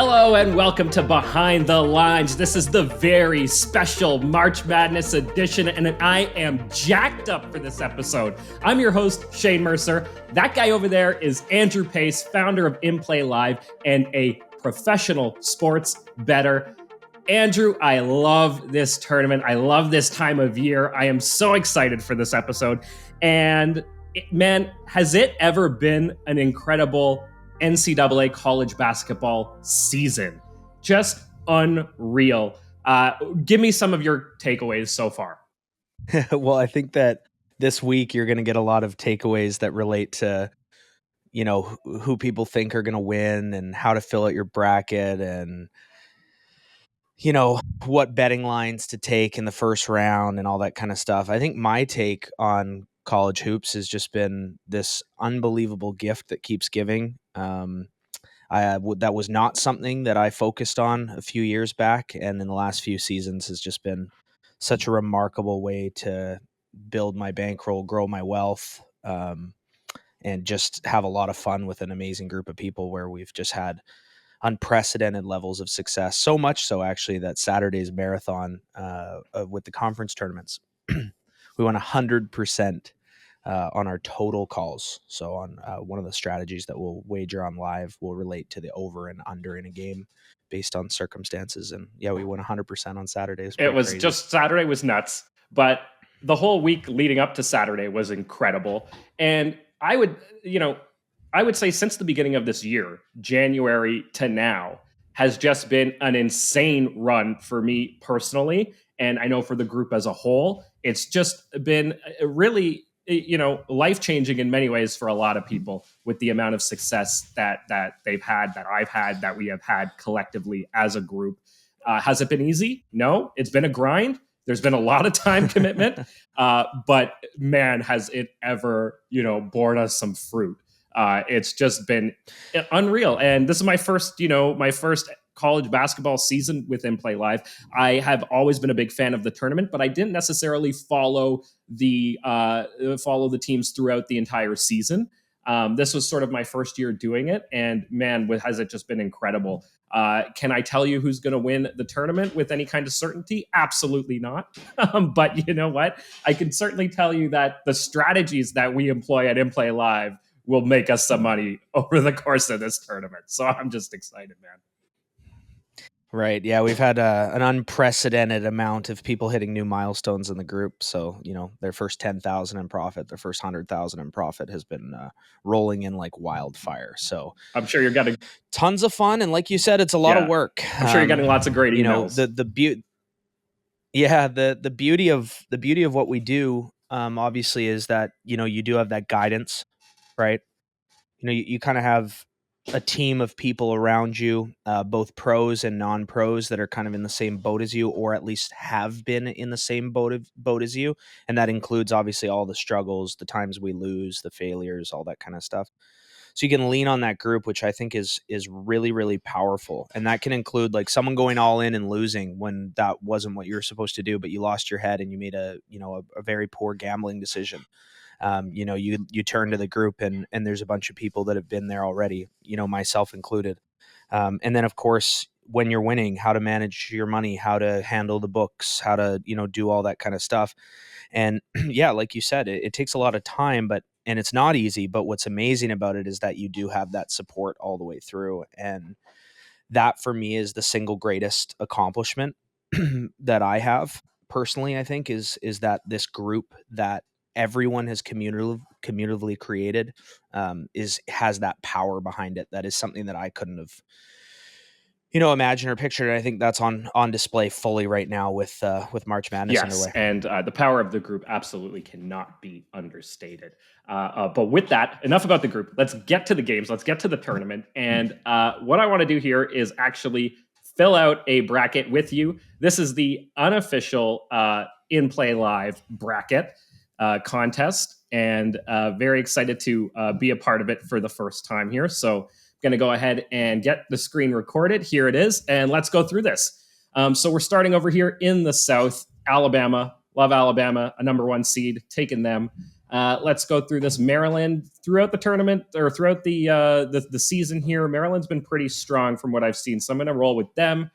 Hello and welcome to Behind the Lines. This is the very special March Madness edition, and I am jacked up for this episode. I'm your host, Shane Mercer. That guy over there is Andrew Pace, founder of inplayLIVE and a professional sports bettor. Andrew, I love this tournament. I love this time of year. I am so excited for this episode. And man, has it ever been an incredible NCAA college basketball season? Just unreal. Give me some of your takeaways so far. Well, I think that this week you're going to get a lot of takeaways that relate to, who people think are going to win and how to fill out your bracket and, what betting lines to take in the first round and all that kind of stuff. I think my take on college hoops has just been this unbelievable gift that keeps giving. That was not something that I focused on a few years back, and in the last few seasons has just been such a remarkable way to build my bankroll, grow my wealth, and just have a lot of fun with an amazing group of people where we've just had unprecedented levels of success. So much so, actually, that Saturday's marathon with the conference tournaments, we won 100% on our total calls. So on one of the strategies that we'll wager on live will relate to the over and under in a game based on circumstances. And yeah, we won 100% on Saturday. It was crazy. Just Saturday was nuts, but the whole week leading up to Saturday was incredible. And I would say since the beginning of this year, January to now, has just been an insane run for me personally. And I know for the group as a whole, it's just been really, life-changing in many ways for a lot of people with the amount of success that they've had, that I've had, that we have had collectively as a group. Has it been easy? No, it's been a grind. There's been a lot of time commitment, but man, has it ever, borne us some fruit. It's just been unreal. And this is my first college basketball season with inplayLIVE. I have always been a big fan of the tournament, but I didn't necessarily follow the teams throughout the entire season. This was sort of my first year doing it, and man, has it just been incredible. Can I tell you who's going to win the tournament with any kind of certainty? Absolutely not. But you know what? I can certainly tell you that the strategies that we employ at inplayLIVE will make us some money over the course of this tournament. So I'm just excited, man. Right. Yeah, we've had an unprecedented amount of people hitting new milestones in the group. So, their first 10,000 in profit, their first 100,000 in profit has been rolling in like wildfire. So I'm sure you're getting tons of fun. And like you said, it's a lot of work. I'm sure you're getting lots of great emails. The beauty of what we do, obviously, is that, you do have that guidance, right? You kind of have a team of people around you, both pros and non-pros that are kind of in the same boat as you, or at least have been in the same boat as you. And that includes obviously all the struggles, the times we lose, the failures, all that kind of stuff. So you can lean on that group, which I think is really, really powerful. And that can include like someone going all in and losing when that wasn't what you were supposed to do, but you lost your head and you made a very poor gambling decision. You turn to the group and there's a bunch of people that have been there already, myself included. And then of course, when you're winning, how to manage your money, how to handle the books, how to, do all that kind of stuff. And yeah, like you said, it takes a lot of time, and it's not easy, but what's amazing about it is that you do have that support all the way through. And that for me is the single greatest accomplishment that I have personally, I think is that this group that everyone has communally created has that power behind it. That is something that I couldn't have, imagined or pictured. And I think that's on display fully right now with March Madness underway. And the power of the group absolutely cannot be understated. But with that, enough about the group. Let's get to the games. Let's get to the tournament. And what I want to do here is actually fill out a bracket with you. This is the unofficial inplayLIVE bracket contest, and very excited to be a part of it for the first time here. So going to go ahead and get the screen recorded. Here it is, and let's go through this. So we're starting over here in the South. Alabama, love Alabama, a number one seed, taking them. Let's go through this. Maryland, throughout the tournament or throughout the season here, Maryland's been pretty strong from what I've seen. So I'm going to roll with them.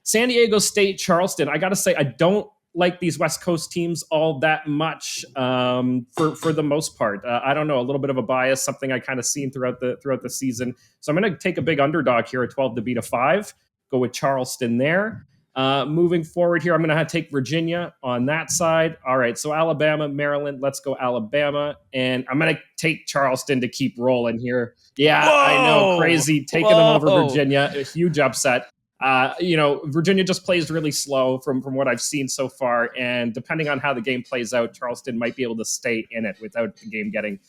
San Diego State, Charleston. I got to say, I don't like these West Coast teams all that much for the most part. I don't know, a little bit of a bias, something I kind of seen throughout the season. So I'm going to take a big underdog here at 12 to beat a 5. Go with Charleston there. Moving forward here, I'm going to take Virginia on that side. All right, so Alabama, Maryland. Let's go Alabama. And I'm going to take Charleston to keep rolling here. Yeah, Whoa! I know, crazy. Taking them over Virginia, a huge upset. Virginia just plays really slow from what I've seen so far. And depending on how the game plays out, Charleston might be able to stay in it without the game getting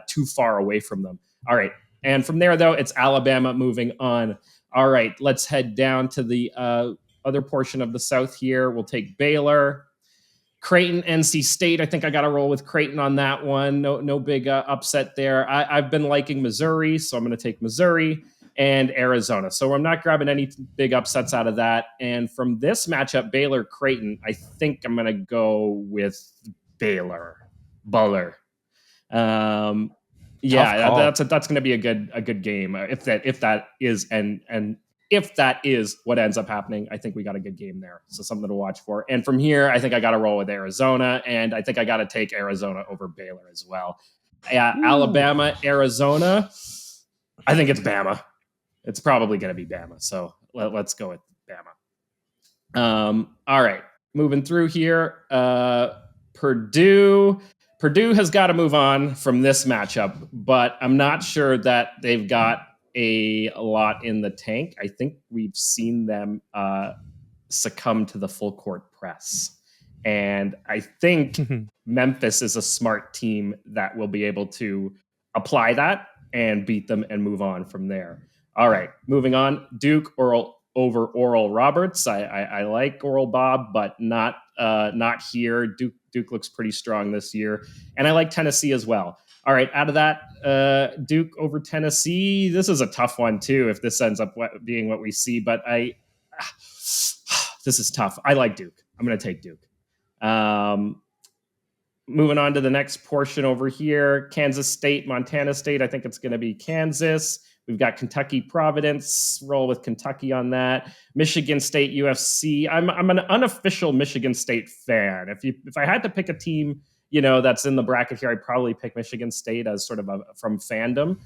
too far away from them. All right. And from there, though, it's Alabama moving on. All right, let's head down to the other portion of the South here. We'll take Baylor, Creighton, NC State. I think I got to roll with Creighton on that one. No big upset there. I've been liking Missouri, so I'm going to take Missouri and Arizona. So I'm not grabbing any big upsets out of that. And from this matchup, Baylor, Creighton, I think I'm going to go with Baylor. Yeah, that's going to be a good game if that is what ends up happening. I think we got a good game there, so something to watch for. And from here, I think I got to roll with Arizona, and I think I got to take Arizona over Baylor as well. Alabama, Arizona. I think it's Bama. It's probably going to be Bama, so let's go with Bama. All right, moving through here. Purdue has got to move on from this matchup, but I'm not sure that they've got a lot in the tank. I think we've seen them succumb to the full court press. And I think Memphis is a smart team that will be able to apply that and beat them and move on from there. All right, moving on. Duke over Oral Roberts. I like Oral Bob, but not here. Duke looks pretty strong this year. And I like Tennessee as well. All right, out of that, Duke over Tennessee. This is a tough one, too, if this ends up being what we see. But this is tough. I like Duke. I'm going to take Duke. Moving on to the next portion over here, Kansas State, Montana State. I think it's going to be Kansas. We've got Kentucky, Providence. Roll with Kentucky on that. Michigan State, UFC. I'm an unofficial Michigan State fan. If I had to pick a team, that's in the bracket here, I'd probably pick Michigan State as sort of from fandom.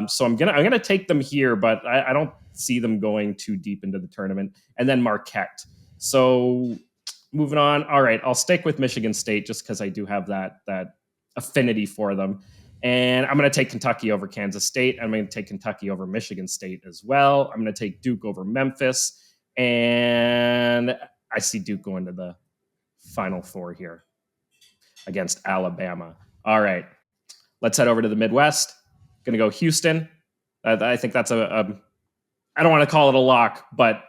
So I'm gonna take them here, but I don't see them going too deep into the tournament. And then Marquette. So moving on. All right, I'll stick with Michigan State just because I do have that affinity for them. And I'm going to take Kentucky over Kansas State. I'm going to take Kentucky over Michigan State as well. I'm going to take Duke over Memphis. And I see Duke going to the Final Four here against Alabama. All right, let's head over to the Midwest. Going to go Houston. I think that's I don't want to call it a lock, but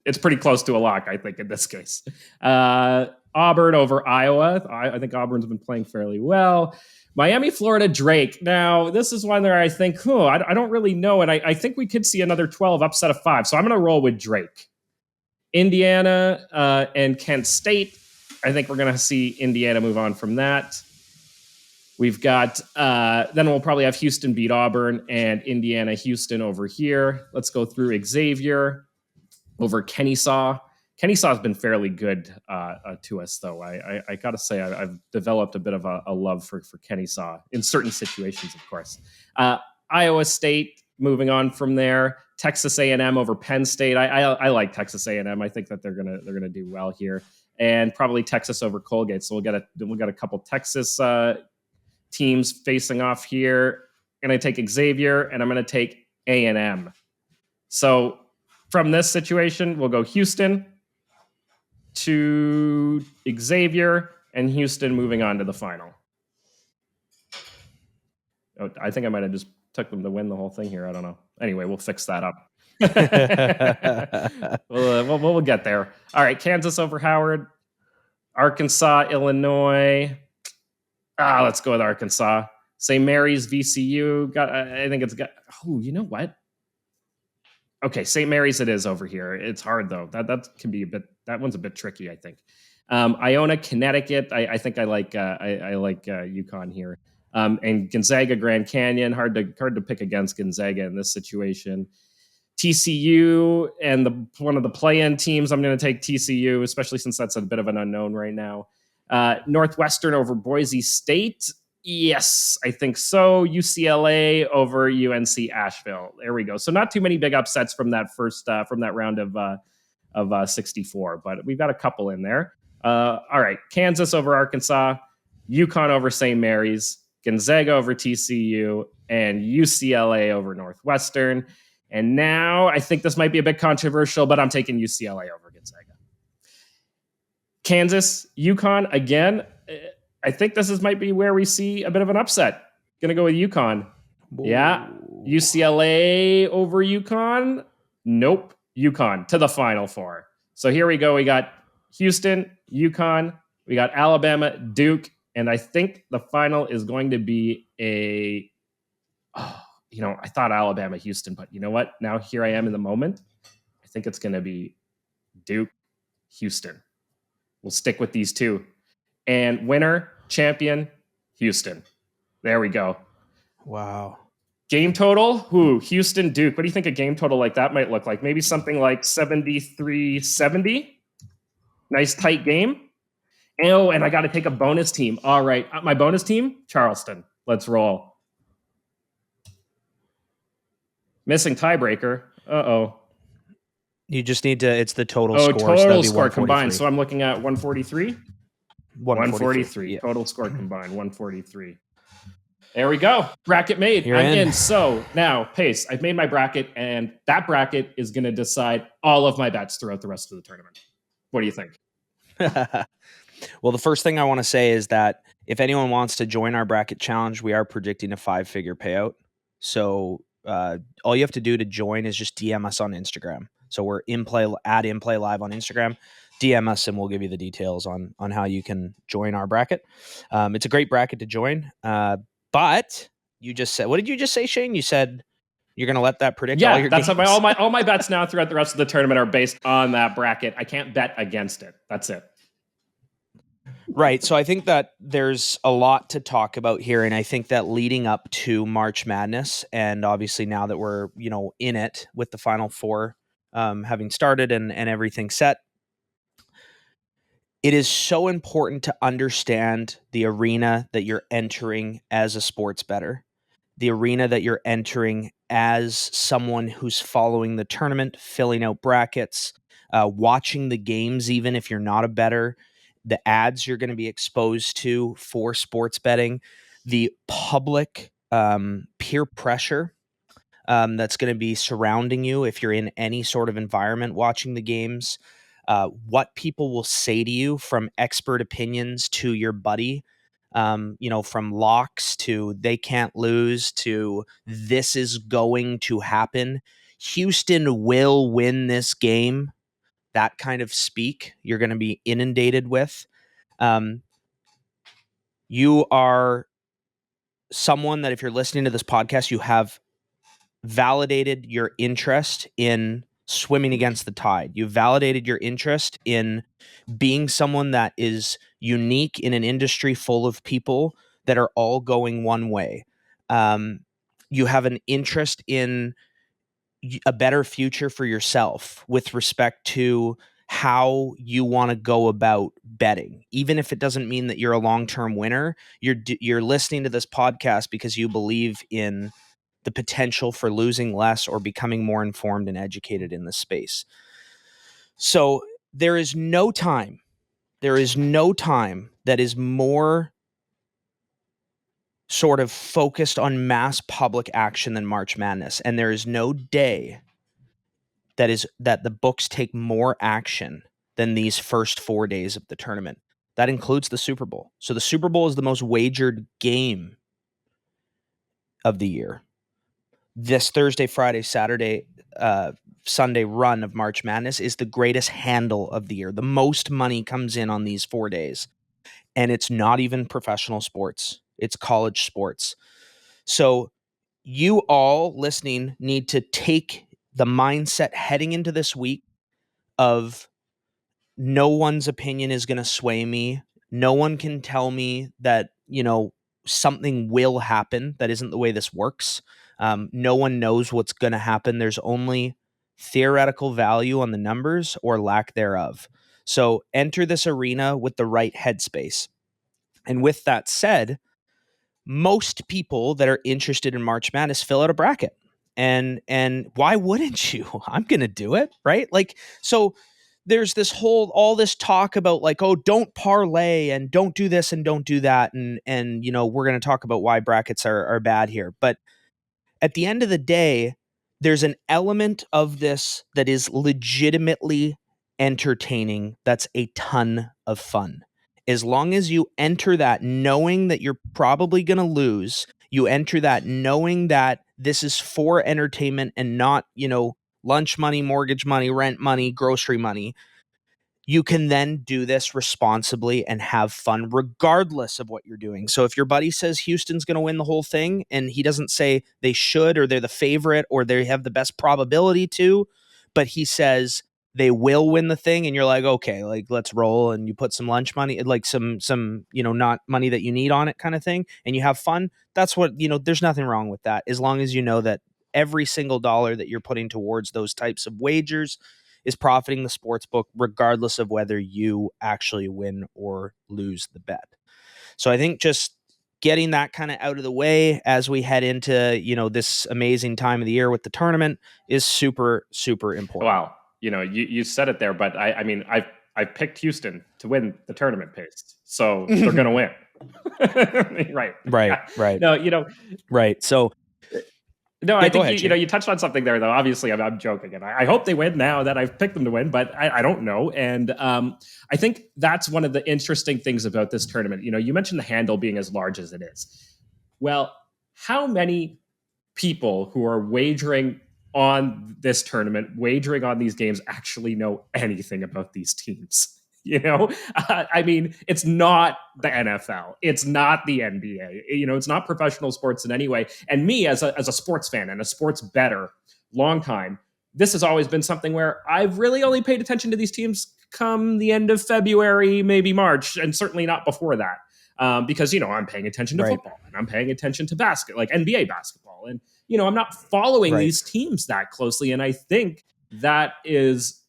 it's pretty close to a lock, I think, in this case. Auburn over Iowa. I think Auburn's been playing fairly well. Miami, Florida, Drake. Now, this is one where I think, I don't really know. And I think we could see another 12 upset of 5. So I'm going to roll with Drake. Indiana and Kent State. I think we're going to see Indiana move on from that. We've got, then we'll probably have Houston beat Auburn and Indiana, Houston over here. Let's go through Xavier over Kennesaw. Kennesaw's been fairly good to us, though. I got to say, I've developed a bit of a love for Kennesaw in certain situations, of course. Iowa State, moving on from there. Texas A&M over Penn State. I like Texas A&M. I think that they're gonna do well here, and probably Texas over Colgate. So we'll get a couple Texas teams facing off here. I'm gonna take Xavier, and I'm gonna take A&M. So from this situation, we'll go Houston to Xavier, and Houston moving on to the final. Oh, I think I might have just took them to win the whole thing here. I don't know. Anyway, we'll fix that up. We'll get there. All right, Kansas over Howard. Arkansas, Illinois. Let's go with Arkansas. St. Mary's, VCU. I think it's got. Oh, you know what? Okay, St. Mary's it is over here. It's hard, though. That can be a bit. That one's a bit tricky, I think. Iona, Connecticut. I think I like UConn here. And Gonzaga, Grand Canyon, hard to pick against Gonzaga in this situation. TCU and one of the play-in teams, I'm going to take TCU, especially since that's a bit of an unknown right now. Northwestern over Boise State. Yes, I think so. UCLA over UNC Asheville. There we go. So not too many big upsets from that round of 64, but we've got a couple in there. All right, Kansas over Arkansas, UConn over St. Mary's, Gonzaga over TCU, and UCLA over Northwestern. And now I think this might be a bit controversial, but I'm taking UCLA over Gonzaga. Kansas, UConn again. I think might be where we see a bit of an upset. Gonna go with UConn. Whoa. Yeah. UCLA over UConn. Nope. UConn to the Final Four. So here we go. We got Houston, UConn. We got Alabama, Duke. And I think the final is going to be I thought Alabama, Houston, but you know what? Now here I am in the moment. I think it's going to be Duke, Houston. We'll stick with these two. And winner, champion, Houston. There we go. Wow. Game total? Houston, Duke. What do you think a game total like that might look like? Maybe something like 73-70? Nice tight game. Oh, and I got to take a bonus team. All right. My bonus team, Charleston. Let's roll. Missing tiebreaker. Uh-oh. You just need to, it's the total score. Total score combined. So I'm looking at 143? 143. Yeah. Total score combined, 143. There we go. Bracket made. You're I'm in. So now, Pace, I've made my bracket, and that bracket is going to decide all of my bets throughout the rest of the tournament. What do you think? Well, the first thing I want to say is that if anyone wants to join our bracket challenge, we are predicting a 5-figure payout. So all you have to do to join is just DM us on Instagram. So we're at inplayLIVE on Instagram. DM us and we'll give you the details on how you can join our bracket. It's a great bracket to join. But you just said, what did you just say, Shane? You said you're going to let that predict all your games? All my bets now throughout the rest of the tournament are based on that bracket. I can't bet against it. That's it. Right. So I think that there's a lot to talk about here. And I think that leading up to March Madness, and obviously now that we're, in it with the Final Four having started and everything set, it is so important to understand the arena that you're entering as a sports bettor, the arena that you're entering as someone who's following the tournament, filling out brackets, watching the games, even if you're not a bettor, the ads you're going to be exposed to for sports betting, the public peer pressure that's going to be surrounding you if you're in any sort of environment watching the games, what people will say to you from expert opinions to your buddy, from locks to they can't lose to this is going to happen. Houston will win this game. That kind of speak you're going to be inundated with. You are someone that if you're listening to this podcast, you have validated your interest in swimming against the tide. You've validated your interest in being someone that is unique in an industry full of people that are all going one way. You have an interest in a better future for yourself with respect to how you want to go about betting. Even if it doesn't mean that you're a long-term winner, you're listening to this podcast because you believe in the potential for losing less or becoming more informed and educated in this space. So there is no time that is more sort of focused on mass public action than March Madness. And there is no day that the books take more action than these first 4 days of the tournament. That includes the Super Bowl. So the Super Bowl is the most wagered game of the year. This Thursday, Friday, Saturday, Sunday run of March Madness is the greatest handle of the year. The most money comes in on these 4 days. And it's not even professional sports. It's college sports. So you all listening need to take the mindset heading into this week of no one's opinion is going to sway me. No one can tell me that, something will happen. That isn't the way this works. No one knows what's going to happen. There's only theoretical value on the numbers or lack thereof. So enter this arena with the right headspace. And with that said, most people that are interested in March Madness fill out a bracket. And why wouldn't you? I'm going to do it, right? Like, so there's all this talk about like, oh, don't parlay and don't do this and don't do that. And we're going to talk about why brackets are bad here. But at the end of the day, there's an element of this that is legitimately entertaining. That's a ton of fun. As long as you enter that knowing that you're probably going to lose, you enter that knowing that this is for entertainment and not, lunch money, mortgage money, rent money, grocery money. You can then do this responsibly and have fun regardless of what you're doing. So if your buddy says Houston's going to win the whole thing and he doesn't say they should or they're the favorite or they have the best probability to, but he says they will win the thing and you're like, okay, like let's roll, and you put some lunch money, like some not money that you need on it kind of thing, and you have fun. That's what, there's nothing wrong with that as long as you know that every single dollar that you're putting towards those types of wagers is profiting the sports book regardless of whether you actually win or lose the bet. So I think just getting that kind of out of the way as we head into, this amazing time of the year with the tournament is super, super important. Wow. You said it there, but I mean, I've picked Houston to win the tournament pace, so they're going to win. Right. Right. No, right. So no, yeah, I go think ahead, you touched on something there, though. Obviously, I'm joking, and I hope they win now that I've picked them to win, but I don't know. And I think that's one of the interesting things about this tournament. You mentioned the handle being as large as it is. Well, how many people who are wagering on this tournament, wagering on these games, actually know anything about these teams? I mean, it's not the NFL, it's not the NBA, it's not professional sports in any way. And me as a sports fan and a sports bettor, long time, this has always been something where I've really only paid attention to these teams come the end of February, maybe March, and certainly not before that. Because I'm paying attention to Right. football and I'm paying attention to like NBA basketball, and I'm not following Right. these teams that closely. And I think that is,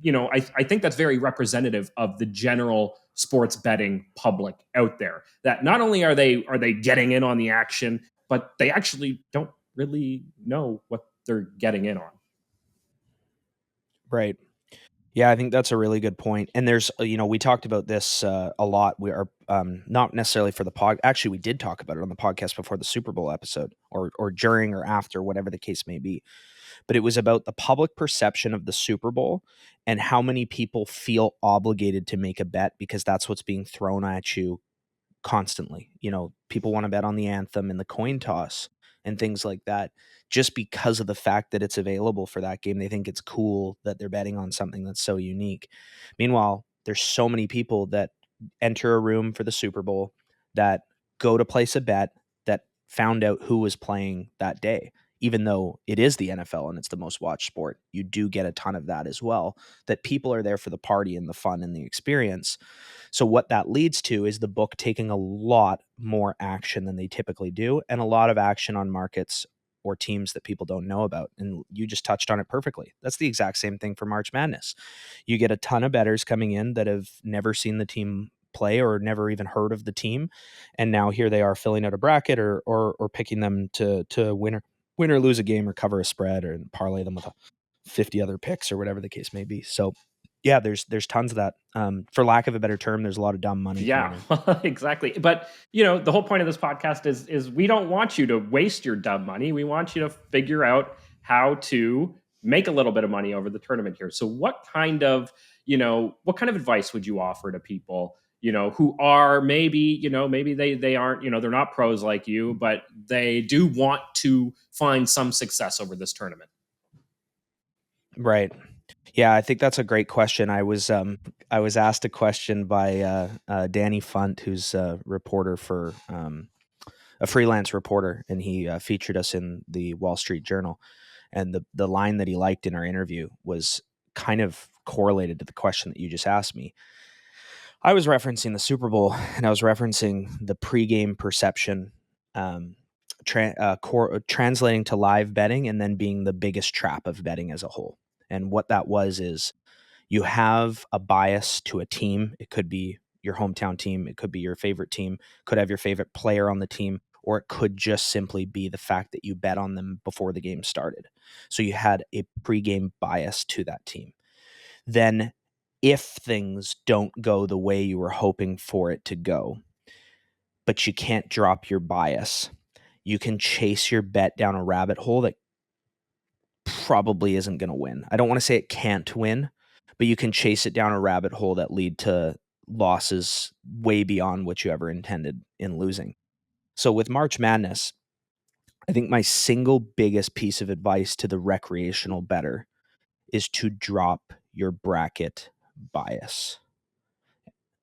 I think that's very representative of the general sports betting public out there. That not only are they getting in on the action, but they actually don't really know what they're getting in on. Right. Yeah, I think that's a really good point. And there's, we talked about this a lot. We are not necessarily for the pod. Actually, we did talk about it on the podcast before the Super Bowl episode, or during or after, whatever the case may be. But it was about the public perception of the Super Bowl and how many people feel obligated to make a bet because that's what's being thrown at you constantly. People want to bet on the anthem and the coin toss and things like that just because of the fact that it's available for that game. They think it's cool that they're betting on something that's so unique. Meanwhile, there's so many people that enter a room for the Super Bowl that go to place a bet that found out who was playing that day. Even though it is the NFL and it's the most watched sport, you do get a ton of that as well, that people are there for the party and the fun and the experience. So what that leads to is the book taking a lot more action than they typically do, and a lot of action on markets or teams that people don't know about. And you just touched on it perfectly. That's the exact same thing for March Madness. You get a ton of bettors coming in that have never seen the team play or never even heard of the team, and now here they are filling out a bracket or picking them to win or lose a game or cover a spread or parlay them with 50 other picks or whatever the case may be. So yeah, there's tons of that. For lack of a better term, there's a lot of dumb money. Yeah, exactly. But the whole point of this podcast is we don't want you to waste your dumb money. We want you to figure out how to make a little bit of money over the tournament here. So what kind of advice would you offer to people, who are maybe they aren't, they're not pros like you, but they do want to find some success over this tournament? Right. Yeah, I think that's a great question. I was asked a question by Danny Funt, who's a reporter for a freelance reporter, and he featured us in the Wall Street Journal. And the line that he liked in our interview was kind of correlated to the question that you just asked me. I was referencing the Super Bowl, and I was referencing the pregame perception, translating to live betting, and then being the biggest trap of betting as a whole. And what that was is you have a bias to a team. It could be your hometown team. It could be your favorite team. Could have your favorite player on the team, or it could just simply be the fact that you bet on them before the game started. So you had a pregame bias to that team. Then if things don't go the way you were hoping for it to go, but you can't drop your bias, you can chase your bet down a rabbit hole that probably isn't going to win. I don't want to say it can't win, but you can chase it down a rabbit hole that lead to losses way beyond what you ever intended in losing. So with March Madness, I think my single biggest piece of advice to the recreational bettor is to drop your bracket bias.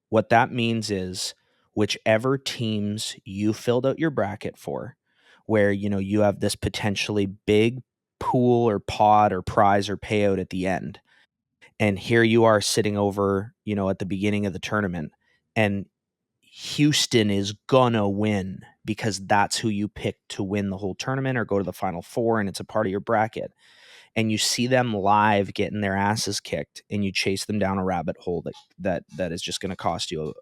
What that means is whichever teams you filled out your bracket for, where you have this potentially big pool or pot or prize or payout at the end, and here you are sitting over at the beginning of the tournament, and Houston is gonna win because that's who you picked to win the whole tournament or go to the Final Four, and it's a part of your bracket, and you see them live getting their asses kicked, and you chase them down a rabbit hole that is just going to cost you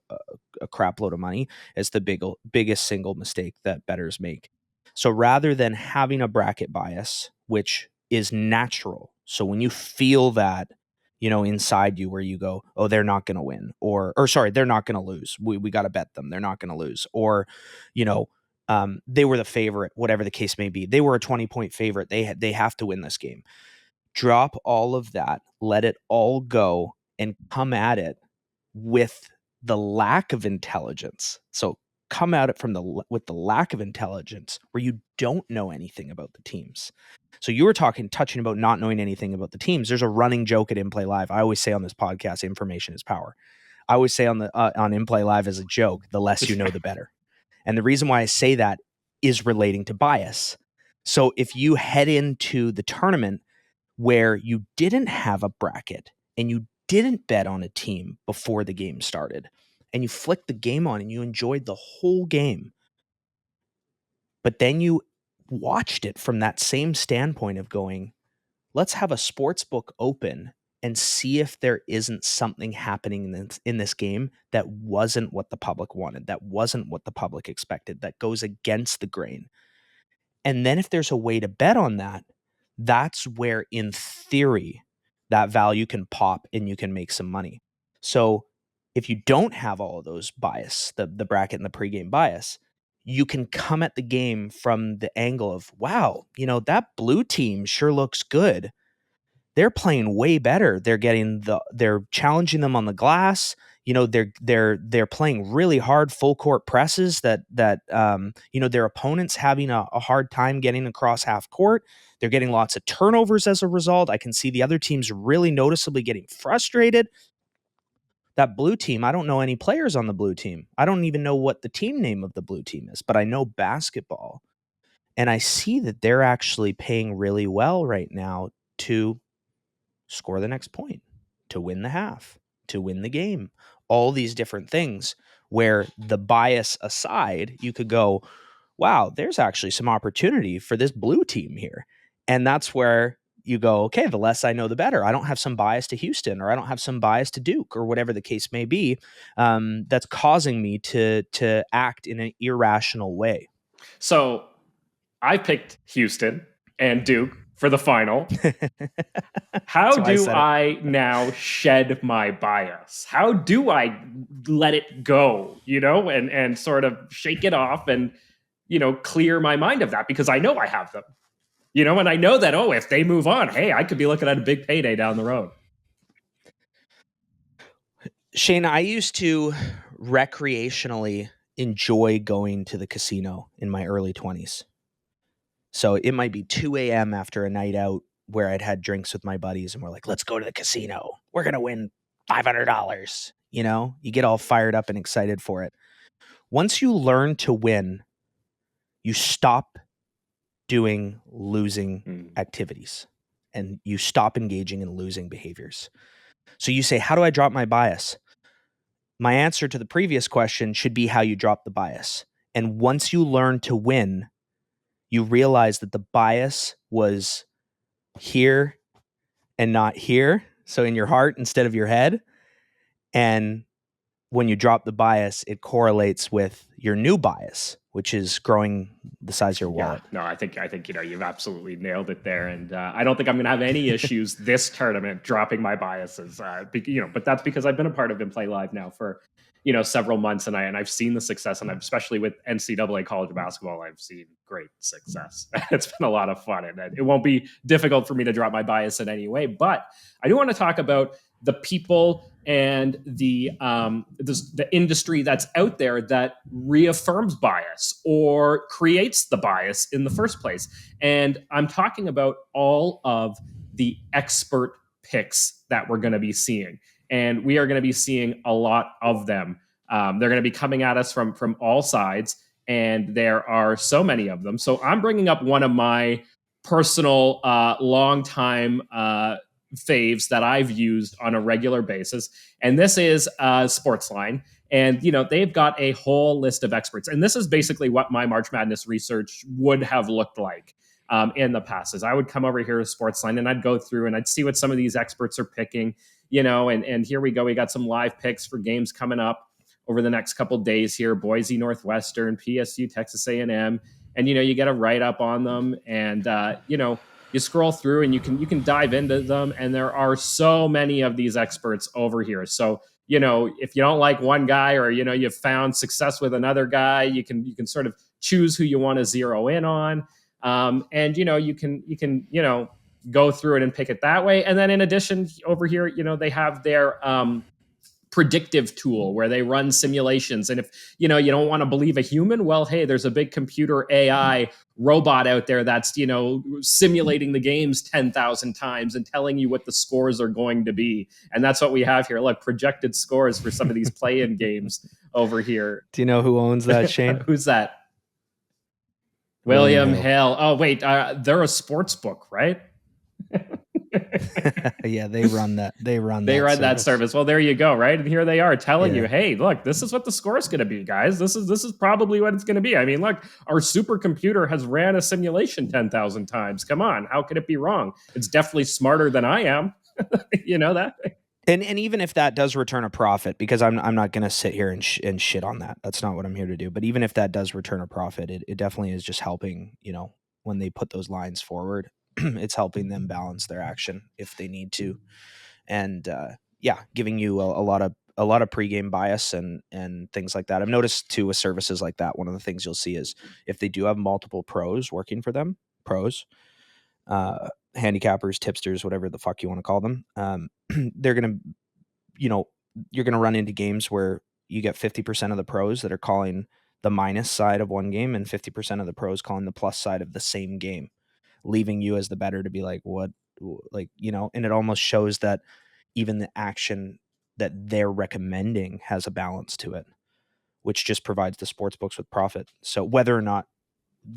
a crap load of money. It's the biggest single mistake that bettors make. So rather than having a bracket bias, which is natural, so when you feel that inside you where you go, oh, they're not going to win, or sorry, they're not going to lose, we got to bet them, they're not going to lose, or they were the favorite, whatever the case may be, they were a 20-point favorite, they have to win this game. Drop all of that, let it all go, and come at it with the lack of intelligence. So come at it with the lack of intelligence where you don't know anything about the teams. So you were touching about not knowing anything about the teams. There's a running joke at inplayLIVE. I always say on this podcast, information is power. I always say on inplayLIVE as a joke, the less you know, the better. And the reason why I say that is relating to bias. So if you head into the tournament where you didn't have a bracket and you didn't bet on a team before the game started, and you flicked the game on and you enjoyed the whole game, but then you watched it from that same standpoint of going, let's have a sports book open and see if there isn't something happening in this game that wasn't what the public wanted, that wasn't what the public expected, that goes against the grain. And then if there's a way to bet on that, that's where, in theory, that value can pop and you can make some money. So if you don't have all of those bias, the bracket and the pregame bias, you can come at the game from the angle of, wow, that blue team sure looks good. They're playing way better. They're challenging them on the glass. They're playing really hard full court presses that their opponents having a hard time getting across half court. They're getting lots of turnovers as a result. I can see the other teams really noticeably getting frustrated. That blue team, I don't know any players on the blue team. I don't even know what the team name of the blue team is, but I know basketball. And I see that they're actually paying really well right now to score the next point, to win the half, to win the game, all these different things where, the bias aside, you could go, wow, there's actually some opportunity for this blue team here. And that's where you go, okay, the less I know, the better. I don't have some bias to Houston, or I don't have some bias to Duke, or whatever the case may be, that's causing me to act in an irrational way. So I picked Houston and Duke for the final. How do I now shed my bias? How do I let it go, and sort of shake it off and, clear my mind of that, because I know I have them, and I know that, if they move on, hey, I could be looking at a big payday down the road. Shane, I used to recreationally enjoy going to the casino in my early 20s. So it might be 2 a.m. after a night out where I'd had drinks with my buddies and we're like, let's go to the casino. We're going to win $500. You get all fired up and excited for it. Once you learn to win, you stop doing losing activities and you stop engaging in losing behaviors. So you say, how do I drop my bias? my answer to the previous question should be how you drop the bias. And once you learn to win, you realize that the bias was here and not here. So in your heart instead of your head. And when you drop the bias, it correlates with your new bias, which is growing the size of your wallet. Yeah, no, I think you've absolutely nailed it there, and I don't think I'm going to have any issues this tournament dropping my biases. But that's because I've been a part of inplayLIVE now for several months, and I've seen the success, and especially with NCAA college basketball, I've seen great success. It's been a lot of fun, and it won't be difficult for me to drop my bias in any way. But I do want to talk about the people and the industry that's out there that reaffirms bias or creates the bias in the first place. And I'm talking about all of the expert picks that we're going to be seeing. And we are going to be seeing a lot of them. They're going to be coming at us from all sides, and there are so many of them. So I'm bringing up one of my personal longtime faves that I've used on a regular basis. And this is Sportsline. And, they've got a whole list of experts. And this is basically what my March Madness research would have looked like in the past. Is I would come over here to Sportsline and I'd go through and I'd see what some of these experts are picking, and here we go. We got some live picks for games coming up over the next couple days here. Boise Northwestern, PSU, Texas A&M. And, you get a write-up on them. And, you scroll through and you can dive into them, and there are so many of these experts over here. So if you don't like one guy, or you've found success with another guy, you can sort of choose who you want to zero in on, and you can go through it and pick it that way. And then in addition, over here, they have their predictive tool where they run simulations. And if you don't want to believe a human, well, hey, there's a big computer AI robot out there that's simulating the games 10,000 times and telling you what the scores are going to be. And that's what we have here. Look, projected scores for some of these play-in games over here. Do you know who owns that, Shane? Who's that? William Hill. Oh wait, they're a sports book, right? Yeah, they run that. They run that service. Well, there you go, right? And here they are telling you, hey, look, this is what the score is going to be, guys. This is probably what it's going to be. I mean, look, our supercomputer has ran a simulation 10,000 times. Come on, how could it be wrong? It's definitely smarter than I am. You know that. And even if that does return a profit, because I'm not going to sit here and shit on that. That's not what I'm here to do. But even if that does return a profit, it definitely is just helping. When they put those lines forward, it's helping them balance their action if they need to, and giving you a lot of pregame bias and things like that. I've noticed too with services like that, one of the things you'll see is if they do have multiple pros working for them, handicappers, tipsters, whatever the fuck you want to call them, they're gonna, you're gonna run into games where you get 50% of the pros that are calling the minus side of one game and 50% of the pros calling the plus side of the same game, leaving you as the better to be like, what, and it almost shows that even the action that they're recommending has a balance to it, which just provides the sports books with profit. So whether or not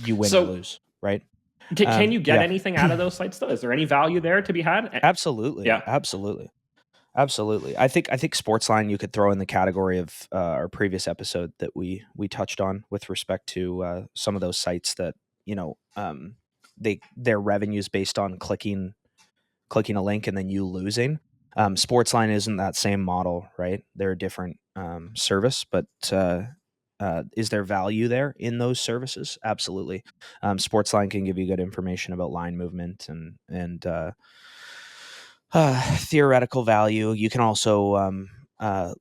you win or lose, right? Can you get anything out of those sites though? Is there any value there to be had? Absolutely. Yeah, absolutely. I think Sportsline you could throw in the category of our previous episode that we touched on with respect to some of those sites that their revenues based on clicking a link and then you losing. Sportsline isn't that same model, right? They're a different service, but is there value there in those services? Absolutely. Sportsline can give you good information about line movement and theoretical value. You can also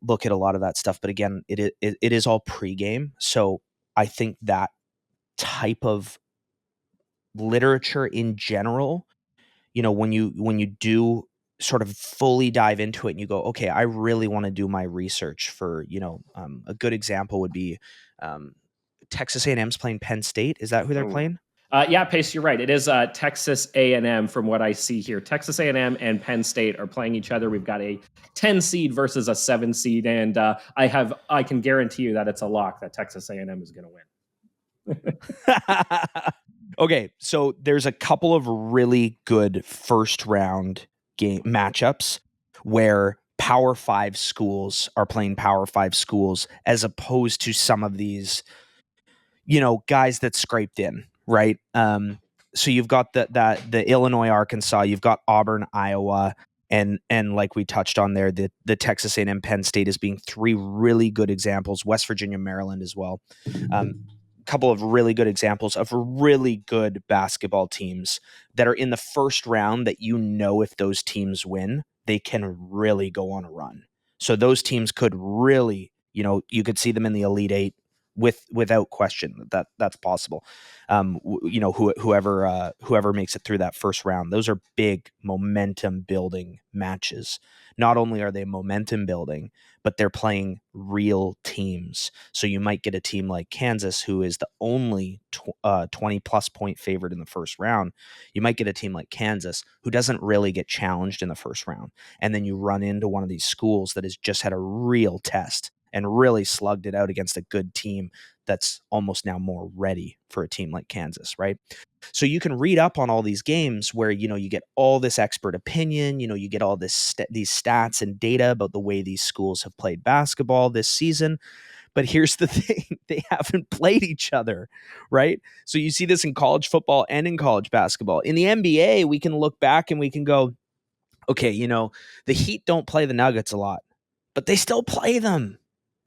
look at a lot of that stuff, but again, it is all pregame. So I think that type of literature in general, when you do sort of fully dive into it and you go, okay, I really want to do my research for, a good example would be Texas A&M's playing Penn State. Is that who they're playing? Yeah, Pace, you're right. It is Texas A&M from what I see here. Texas A&M and Penn State are playing each other. We've got a 10 seed versus a 7 seed, and I can guarantee you that it's a lock that Texas A&M is going to win. Okay, so there's a couple of really good first round game matchups where Power 5 schools are playing Power 5 schools as opposed to some of these, guys that scraped in, right? So you've got the Illinois, Arkansas, you've got Auburn, Iowa, and like we touched on there, the Texas A&M, Penn State as being 3 really good examples. West Virginia, Maryland as well. Couple of really good examples of really good basketball teams that are in the first round that if those teams win, they can really go on a run. So those teams could really, you could see them in the Elite Eight without question. That's possible. Whoever makes it through that first round, those are big momentum building matches. Not only are they momentum building, but they're playing real teams. So you might get a team like Kansas, who is the only 20 plus point favorite in the first round. You might get a team like Kansas who doesn't really get challenged in the first round. And then you run into one of these schools that has just had a real test and really slugged it out against a good team that's almost now more ready for a team like Kansas, right? So you can read up on all these games where, you get all this expert opinion, you get all these stats and data about the way these schools have played basketball this season. But here's the thing, they haven't played each other, right? So you see this in college football and in college basketball. In the NBA, we can look back and we can go, okay, the Heat don't play the Nuggets a lot, but they still play them.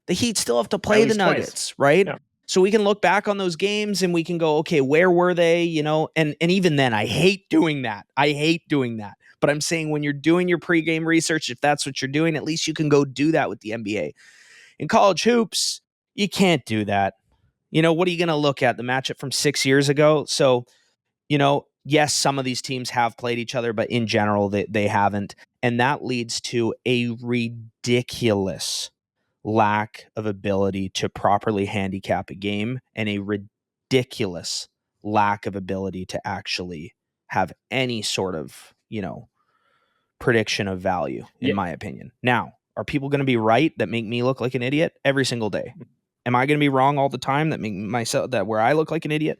The Heat still have to play the Nuggets, twice. right? Yeah. So we can look back on those games and we can go, okay, where were they? And even then, I hate doing that. But I'm saying when you're doing your pregame research, if that's what you're doing, at least you can go do that with the NBA. In college hoops, you can't do that. What are you going to look at? The matchup from 6 years ago? So, yes, some of these teams have played each other, but in general, they haven't. And that leads to a ridiculous lack of ability to properly handicap a game and a ridiculous lack of ability to actually have any sort of, prediction of value, in my opinion. Now, are people going to be right that make me look like an idiot every single day? Am I going to be wrong all the time that make myself where I look like an idiot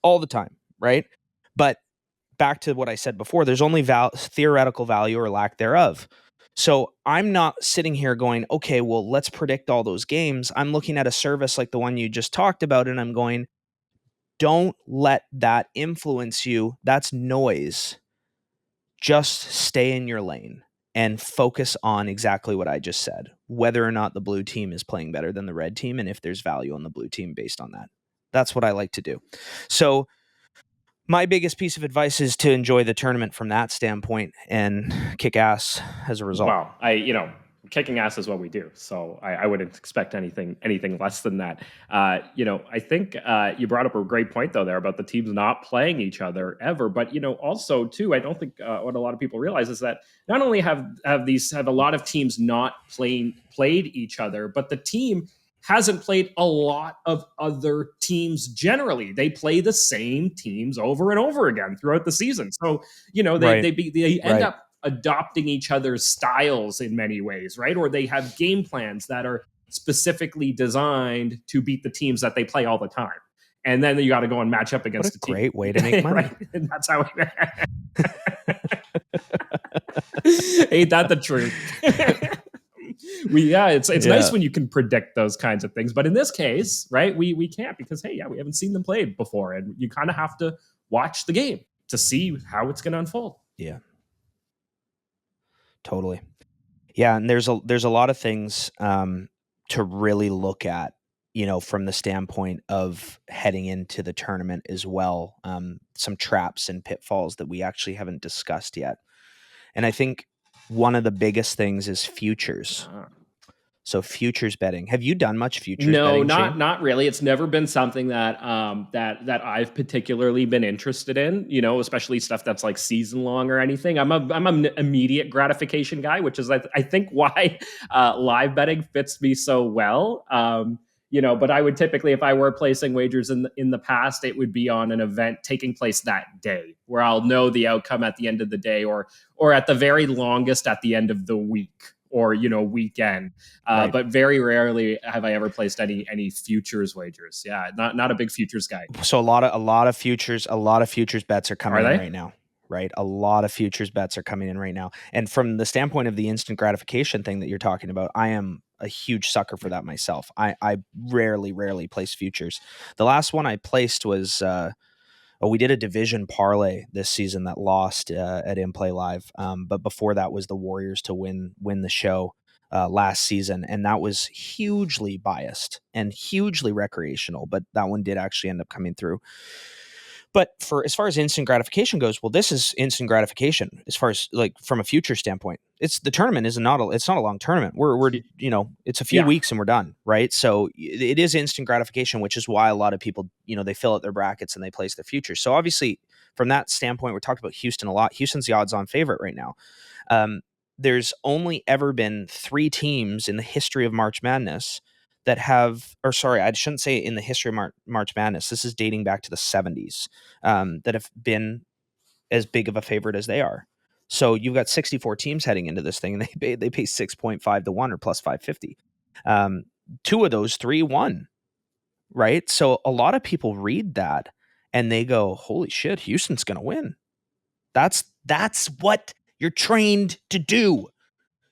all the time, right? But back to what I said before, there's only theoretical value or lack thereof. So I'm not sitting here going, okay, well, let's predict all those games. I'm looking at a service like the one you just talked about, and I'm going, don't let that influence you. That's noise. Just stay in your lane and focus on exactly what I just said, whether or not the blue team is playing better than the red team, and if there's value on the blue team based on that. That's what I like to do. So my biggest piece of advice is to enjoy the tournament from that standpoint and kick ass as a result. Well, kicking ass is what we do. So I wouldn't expect anything less than that. I think you brought up a great point though there about the teams not playing each other ever. But also too, I don't think what a lot of people realize is that not only have a lot of teams not played each other, but the team hasn't played a lot of other teams generally. They play the same teams over and over again throughout the season. So, they end up adopting each other's styles in many ways, right? Or they have game plans that are specifically designed to beat the teams that they play all the time. And then you got to go and match up against the team. Great way to make money. Right? And that's how ain't that the truth? It's nice when you can predict those kinds of things, but in this case, right, we can't because we haven't seen them played before, and you kind of have to watch the game to see how it's going to unfold. Yeah, totally. Yeah, and there's a lot of things to really look at, from the standpoint of heading into the tournament as well. Some traps and pitfalls that we actually haven't discussed yet, and I think one of the biggest things is futures. So futures betting. Have you done much futures betting? No, not really. It's never been something that that I've particularly been interested in, especially stuff that's like season long or anything. I'm an immediate gratification guy, which is I think why live betting fits me so well. But I would typically, if I were placing wagers in the past, it would be on an event taking place that day where I'll know the outcome at the end of the day or at the very longest at the end of the week or weekend. But very rarely have I ever placed any futures wagers. Yeah, not a big futures guy. So a lot of futures bets are coming in right now. right? A lot of futures bets are coming in right now. And from the standpoint of the instant gratification thing that you're talking about, I am a huge sucker for that myself. I rarely place futures. The last one I placed was we did a division parlay this season that lost at inplayLIVE. But before that was the Warriors to win the show last season, and that was hugely biased and hugely recreational. But that one did actually end up coming through. But for as far as instant gratification goes, well, this is instant gratification as far as like from a future standpoint. It's the tournament is not a it's not a long tournament. We're it's a few Yeah. weeks and we're done, right? So it is instant gratification, which is why a lot of people they fill out their brackets and they place their futures. So obviously from that standpoint, we're talking about Houston a lot. Houston's the odds-on favorite right now. There's only ever been 3 teams in the history of March Madness that have, or sorry, I shouldn't say in the history of March Madness. This is dating back to the 70s that have been as big of a favorite as they are. So you've got 64 teams heading into this thing, and they pay 6.5 to 1 or plus 550. 2 of those 3 won, right? So a lot of people read that and they go, "Holy shit, Houston's going to win." That's what you're trained to do.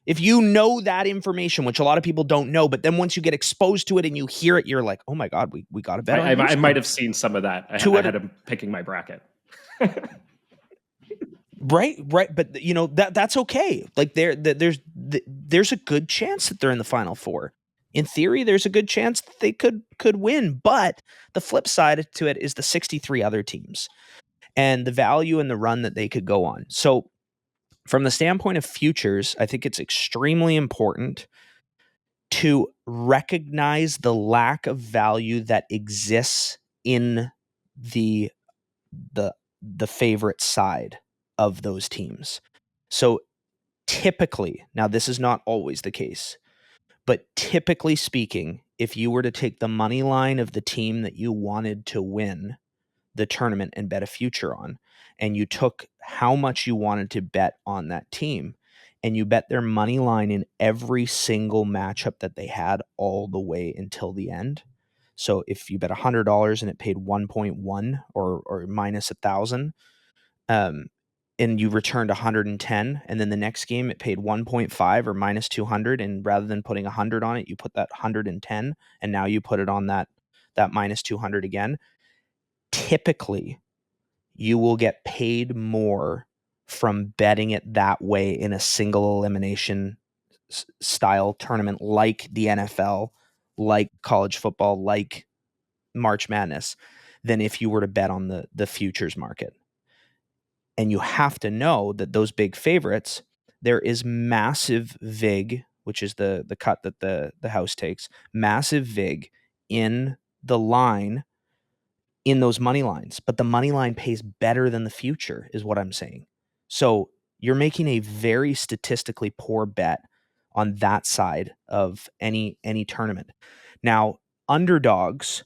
If you know that information, which a lot of people don't know, but then once you get exposed to it and you hear it, you're like, "Oh my God, we got to bet on Houston." I might have seen some of that. I had him picking my bracket. Right. But that's okay. Like there's a good chance that they're in the Final Four. In theory, there's a good chance that they could win. But the flip side to it is the 63 other teams and the value and the run that they could go on. So from the standpoint of futures, I think it's extremely important to recognize the lack of value that exists in the favorite side of those teams. So typically, now this is not always the case, but typically speaking, if you were to take the money line of the team that you wanted to win the tournament and bet a future on, and you took how much you wanted to bet on that team, and you bet their money line in every single matchup that they had all the way until the end. So if you bet $100 and it paid 1.1 or minus 1,000, and you returned 110, and then the next game it paid 1.5 or minus 200, and rather than putting 100 on it, you put that 110, and now you put it on that minus 200 again. Typically, you will get paid more from betting it that way in a single elimination style tournament like the NFL, like college football, like March Madness, than if you were to bet on the futures market. And you have to know that those big favorites, there is massive vig, which is the cut that the house takes, massive vig in the line in those money lines, but the money line pays better than the future is what I'm saying. So you're making a very statistically poor bet on that side of any tournament. Now, underdogs,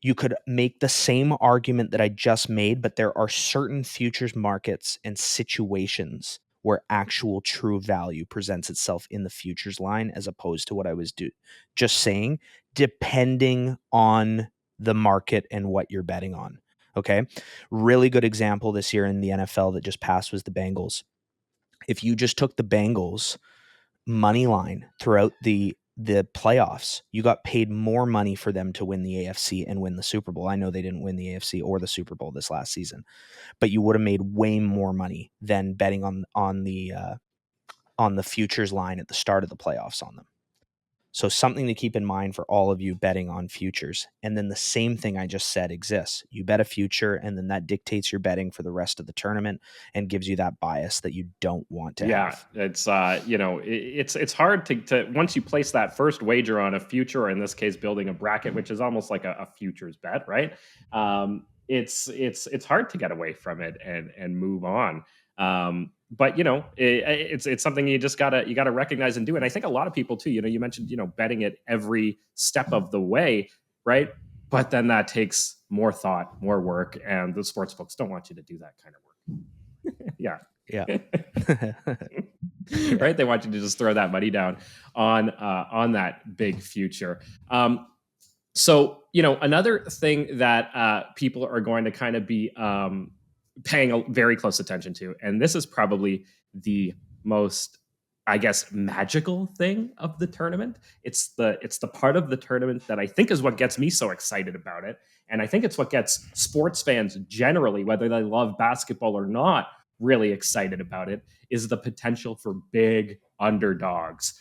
you could make the same argument that I just made, but there are certain futures markets and situations where actual true value presents itself in the futures line as opposed to what I was just saying, depending on the market and what you're betting on. Okay. Really good example this year in the NFL that just passed was the Bengals. If you just took the Bengals money line throughout the playoffs, you got paid more money for them to win the AFC and win the Super Bowl. I know they didn't win the AFC or the Super Bowl this last season, but you would have made way more money than betting on the futures line at the start of the playoffs on them. So something to keep in mind for all of you betting on futures. And then the same thing I just said exists. You bet a future, and then that dictates your betting for the rest of the tournament and gives you that bias that you don't want to have. It's it's hard to once you place that first wager on a future, or in this case, building a bracket, which is almost like a futures bet, right? It's hard to get away from it and move on. But it's something you just gotta recognize and do. And I think a lot of people too. You mentioned betting it every step of the way, right? But then that takes more thought, more work, and the sports books don't want you to do that kind of work. Yeah. Right. They want you to just throw that money down on that big future. So another thing that people are going to kind of be paying a very close attention to. And this is probably the most, I guess, magical thing of the tournament. It's the part of the tournament that I think is what gets me so excited about it. And I think it's what gets sports fans generally, whether they love basketball or not, really excited about it, is the potential for big underdogs.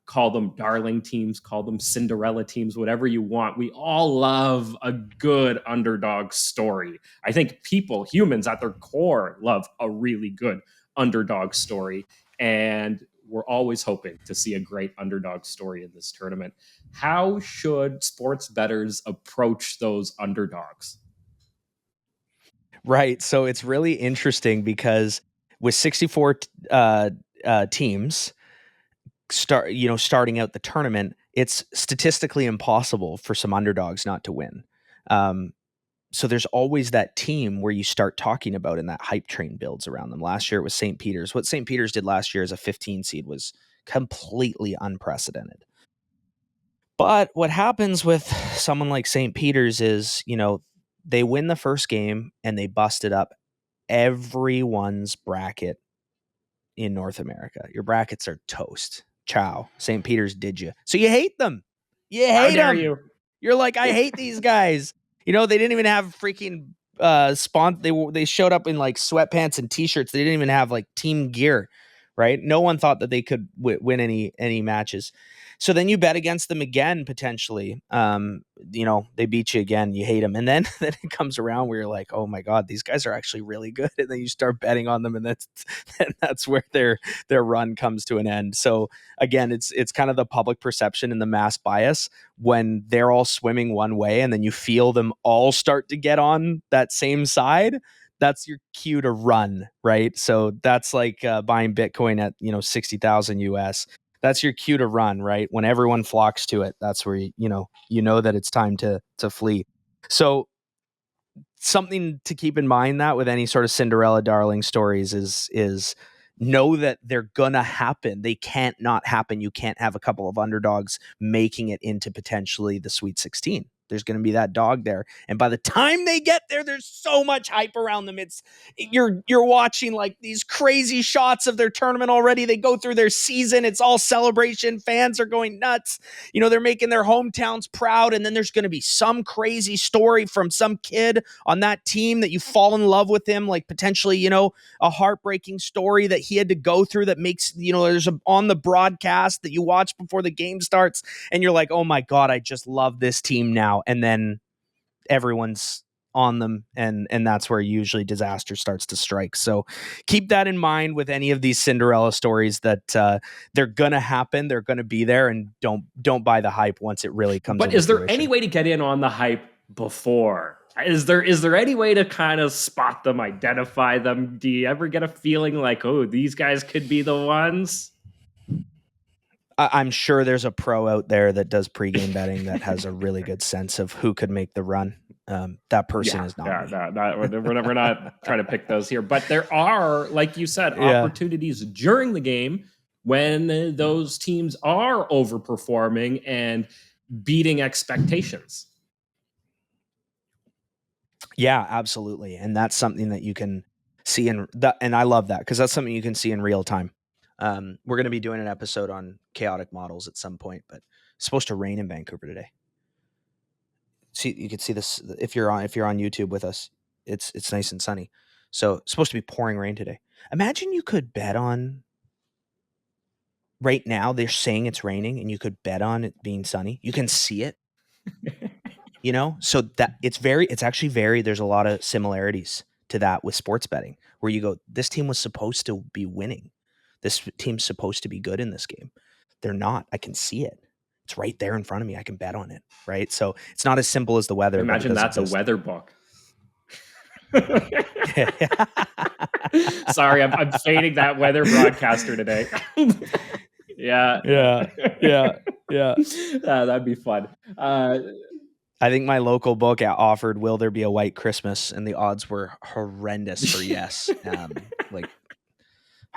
Call them darling teams, call them Cinderella teams, whatever you want. We all love a good underdog story. I think people, humans at their core, love a really good underdog story. And we're always hoping to see a great underdog story in this tournament. How should sports bettors approach those underdogs? Right. So it's really interesting because with 64 teams starting out the tournament, it's statistically impossible for some underdogs not to win. So there's always that team where you start talking about and that hype train builds around them. Last year it was St. Peter's. What St. Peter's did last year as a 15 seed was completely unprecedented. But what happens with someone like St. Peter's is, they win the first game and they busted up everyone's bracket in North America. Your brackets are toast. Ciao. St. Peter's did you. So you hate them. You How hate dare them. you? You're like, I hate these guys. They didn't even have freaking they showed up in like sweatpants and t-shirts. They didn't even have like team gear, right? No one thought that they could win any matches. So then you bet against them again potentially. They beat you again. You hate them, and then then it comes around where you're like, oh my god, these guys are actually really good, and then you start betting on them, and that's where their run comes to an end. So again, it's kind of the public perception and the mass bias when they're all swimming one way, and then you feel them all start to get on that same side. That's your cue to run, right? So that's like buying Bitcoin at 60,000 US. That's your cue to run, right? When everyone flocks to it, that's where you know that it's time to flee. So something to keep in mind that with any sort of Cinderella darling stories is know that they're gonna happen. They can't not happen. You can't have a couple of underdogs making it into potentially the Sweet 16. There's going to be that dog there, and by the time they get there, there's so much hype around them. You're watching like these crazy shots of their tournament already. They go through their season. It's all celebration. Fans are going nuts. They're making their hometowns proud, and then there's going to be some crazy story from some kid on that team that you fall in love with him, like potentially, a heartbreaking story that he had to go through that makes, there's on the broadcast that you watch before the game starts, and you're like, oh my God, I just love this team now. And then everyone's on them, and that's where usually disaster starts to strike. So keep that in mind with any of these Cinderella stories, that they're gonna happen, they're gonna be there, and don't buy the hype once it really comes. But is there any way to get in on the hype before? Is there any way to kind of spot them, identify them? Do you ever get a feeling like, oh, these guys could be the ones? I'm sure there's a pro out there that does pregame betting that has a really good sense of who could make the run. That person is not me. We're not trying to pick those here, but there are, like you said, opportunities during the game when those teams are overperforming and beating expectations. Yeah, absolutely. And that's something that you can see and I love that because that's something you can see in real time. We're going to be doing an episode on chaotic models at some point, but it's supposed to rain in Vancouver today. See, you can see this if you're on YouTube with us. It's nice and sunny. So it's supposed to be pouring rain today. Imagine you could bet on right now they're saying it's raining and you could bet on it being sunny. You can see it. So that it's actually very, there's a lot of similarities to that with sports betting where you go, this team was supposed to be winning. This team's supposed to be good in this game. They're not. I can see it. It's right there in front of me. I can bet on it. Right. So it's not as simple as the weather. Imagine that's a weather book. Sorry, I'm fading that weather broadcaster today. Yeah. That'd be fun. I think my local book offered "Will There Be a White Christmas?" and the odds were horrendous for yes, like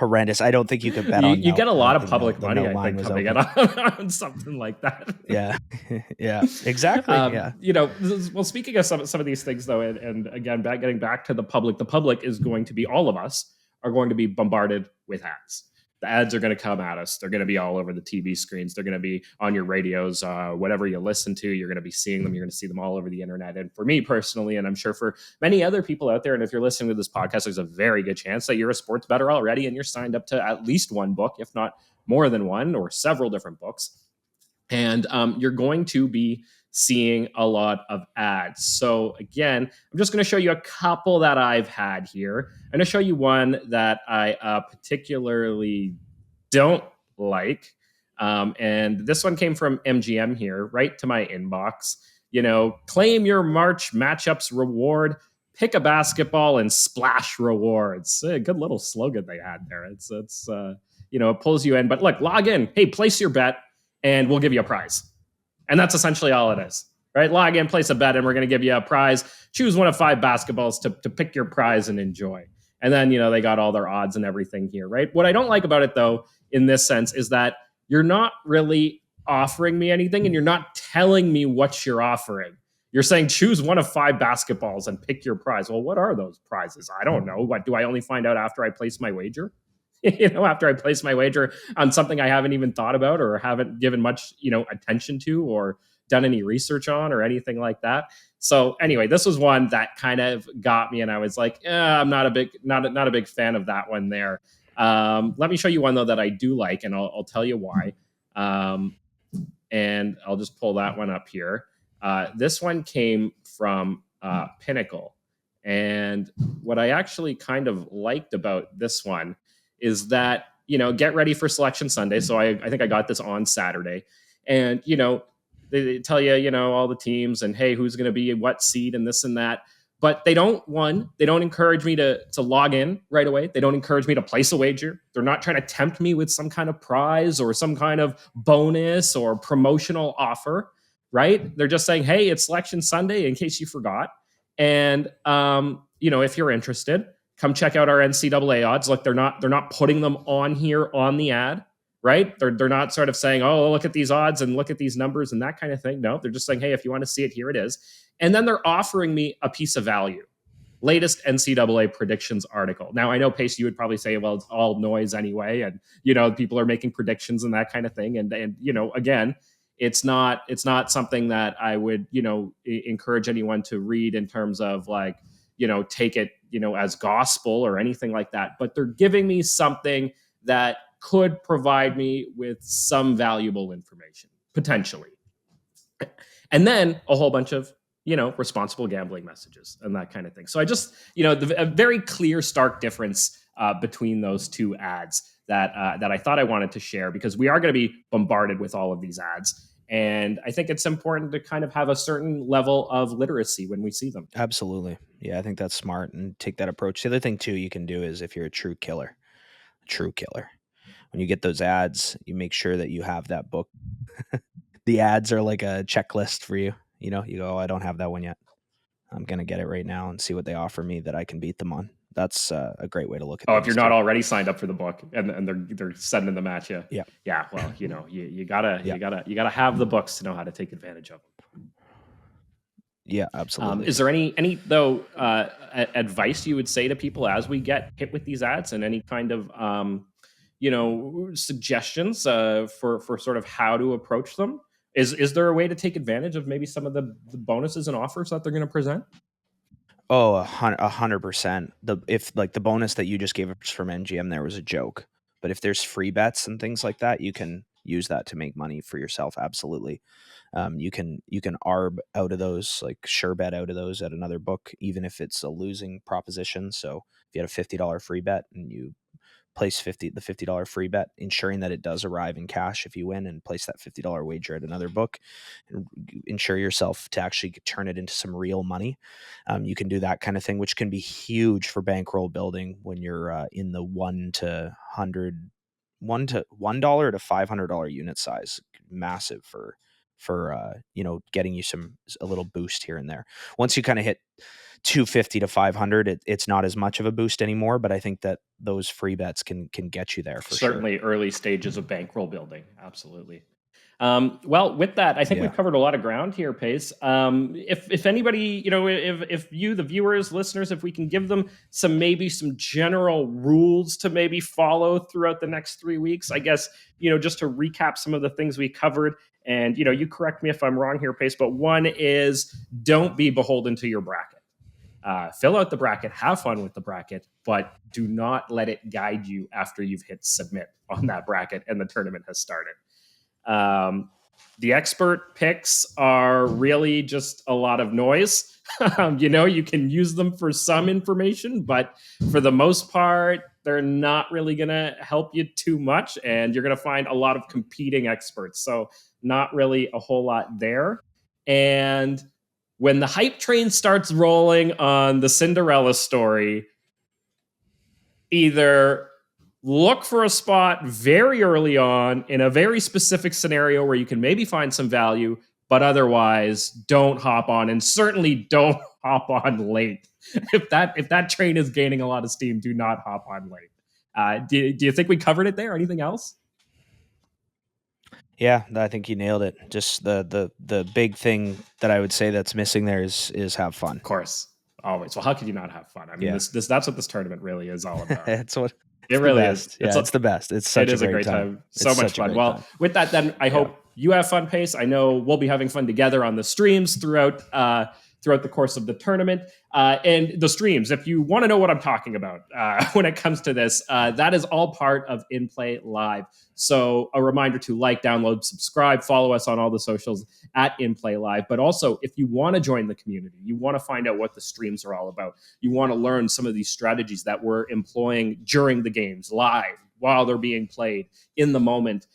horrendous. I don't think you could bet you, on you no. get a I lot don't of think public the money, no I line think, was coming in open. on something like that. Yeah. Yeah, exactly. Yeah. Well, speaking of some of these things, though, and again, getting back to the public is going to be, all of us are going to be bombarded with ads. The ads are going to come at us. They're going to be all over the TV screens. They're going to be on your radios, whatever you listen to. You're going to be seeing them. You're going to see them all over the internet. And for me personally, and I'm sure for many other people out there, and if you're listening to this podcast, there's a very good chance that you're a sports bettor already, and you're signed up to at least one book, if not more than one, or several different books. And you're going to be seeing a lot of ads. So again, I'm just going to show you a couple that I've had here. I'm going to show you one that I particularly don't like. And this one came from MGM here, right to my inbox. Claim your March matchups reward, pick a basketball and splash rewards. A good little slogan they had there. It pulls you in. But look, log in. Hey, place your bet and we'll give you a prize. And that's essentially all it is, right? Log in, place a bet, and we're going to give you a prize. Choose one of 5 basketballs to pick your prize and enjoy. And then, they got all their odds and everything here, right? What I don't like about it, though, in this sense, is that you're not really offering me anything and you're not telling me what you're offering. You're saying choose one of 5 basketballs and pick your prize. Well, what are those prizes? I don't know. What do I only find out after I place my wager? After I place my wager on something I haven't even thought about or haven't given much, attention to or done any research on or anything like that. So anyway, this was one that kind of got me, and I was like, I'm not a big fan of that one there. Let me show you one though that I do like, and I'll tell you why. And I'll just pull that one up here. This one came from Pinnacle, and what I actually kind of liked about this one is that, get ready for Selection Sunday. So I think I got this on Saturday, and they tell you, all the teams and hey, who's going to be what seed and this and that. But they don't encourage me to log in right away. They don't encourage me to place a wager. They're not trying to tempt me with some kind of prize or some kind of bonus or promotional offer, right? They're just saying, hey, it's Selection Sunday in case you forgot. And if you're interested, come check out our NCAA odds. Look, they're not putting them on here on the ad, right? They're not sort of saying, oh, look at these odds and look at these numbers and that kind of thing. No, they're just saying, hey, if you want to see it, here it is. And then they're offering me a piece of value. Latest NCAA predictions article. Now, I know, Pace, you would probably say, well, it's all noise anyway. And, people are making predictions and that kind of thing. And again, it's not something that I would, encourage anyone to read in terms of like, take it, as gospel or anything like that. But they're giving me something that could provide me with some valuable information, potentially. And then a whole bunch of, responsible gambling messages and that kind of thing. So I just, a very clear, stark difference between those two ads that I thought I wanted to share, because we are going to be bombarded with all of these ads. And I think it's important to kind of have a certain level of literacy when we see them. Absolutely. Yeah, I think that's smart and take that approach. The other thing too you can do is if you're a true killer, when you get those ads, you make sure that you have that book. The ads are like a checklist for you. You go, oh, I don't have that one yet. I'm going to get it right now and see what they offer me that I can beat them on. That's a great way to look at Oh, things if you're not too. already signed up for the book and they're sending them at you. Yeah. Yeah. Well, you gotta have the books to know how to take advantage of them. Yeah, absolutely. Is there any though advice you would say to people as we get hit with these ads, and any kind of suggestions for sort of how to approach them? Is there a way to take advantage of maybe some of the bonuses and offers that they're going to present? Oh, 100%. If like the bonus that you just gave us from NGM, there was a joke. But if there's free bets and things like that, you can use that to make money for yourself. Absolutely. You can arb out of those, like sure bet out of those at another book, even if it's a losing proposition. So if you had a $50 free bet and you place the $50 free bet, ensuring that it does arrive in cash if you win, and place that $50 wager at another book, and ensure yourself to actually turn it into some real money. You can do that kind of thing, which can be huge for bankroll building when you're in the $1 to $500 unit size. Massive for getting you a little boost here and there. Once you kind of hit 250 to 500, it's not as much of a boost anymore, but I think that those free bets can get you there for Certainly sure. early stages of bankroll building. Absolutely. Well, with that, I think Yeah. we've covered a lot of ground here, Pace. If anybody, if you, the viewers, listeners, if we can give them maybe some general rules to maybe follow throughout the next 3 weeks, I guess, just to recap some of the things we covered. And, you correct me if I'm wrong here, Pace, but one is don't be beholden to your bracket. Fill out the bracket, have fun with the bracket, but do not let it guide you after you've hit submit on that bracket and the tournament has started. The expert picks are really just a lot of noise. You can use them for some information, but for the most part, they're not really going to help you too much. And you're going to find a lot of competing experts. So, not really a whole lot there. And when the hype train starts rolling on the Cinderella story, either look for a spot very early on in a very specific scenario where you can maybe find some value, but otherwise don't hop on, and certainly don't hop on late. If that train is gaining a lot of steam, do not hop on late. Do you think we covered it there? Anything else? Yeah, I think you nailed it. Just the big thing that I would say that's missing there is have fun. Of course, always. Well, how could you not have fun? I mean, Yeah. that's what this tournament really is all about. It's It the really best. is. Yeah, it's the best. It's such it is a great time. So It's much such a fun. great Well, time. with that, then I hope you have fun, Pace. I know we'll be having fun together on the streams throughout the course of the tournament. And the streams, if you want to know what I'm talking about when it comes to this, that is all part of inplayLIVE. So a reminder to like, download, subscribe, follow us on all the socials at inplayLIVE. But also, if you want to join the community, you want to find out what the streams are all about, you want to learn some of these strategies that we're employing during the games, live, while they're being played, in the moment,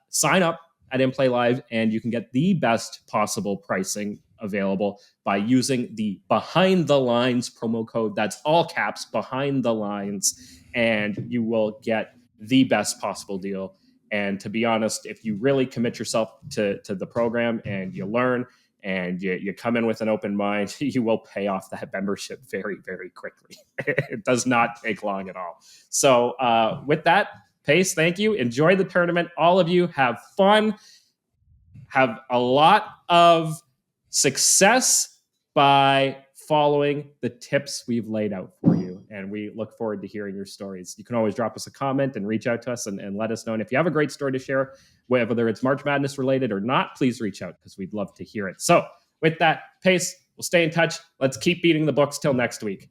sign up at inplayLIVE and you can get the best possible pricing available by using the Behind the Lines promo code. That's all caps, Behind the Lines, and you will get the best possible deal. And to be honest, if you really commit yourself to the program and you learn and you come in with an open mind, you will pay off that membership very, very quickly. It does not take long at all. So with that, Pace, thank you. Enjoy the tournament. All of you have fun. Have a lot of success by following the tips we've laid out for you. And we look forward to hearing your stories. You can always drop us a comment and reach out to us and let us know. And if you have a great story to share, whether it's March Madness related or not, please reach out because we'd love to hear it. So with that, Pace, we'll stay in touch. Let's keep beating the books till next week.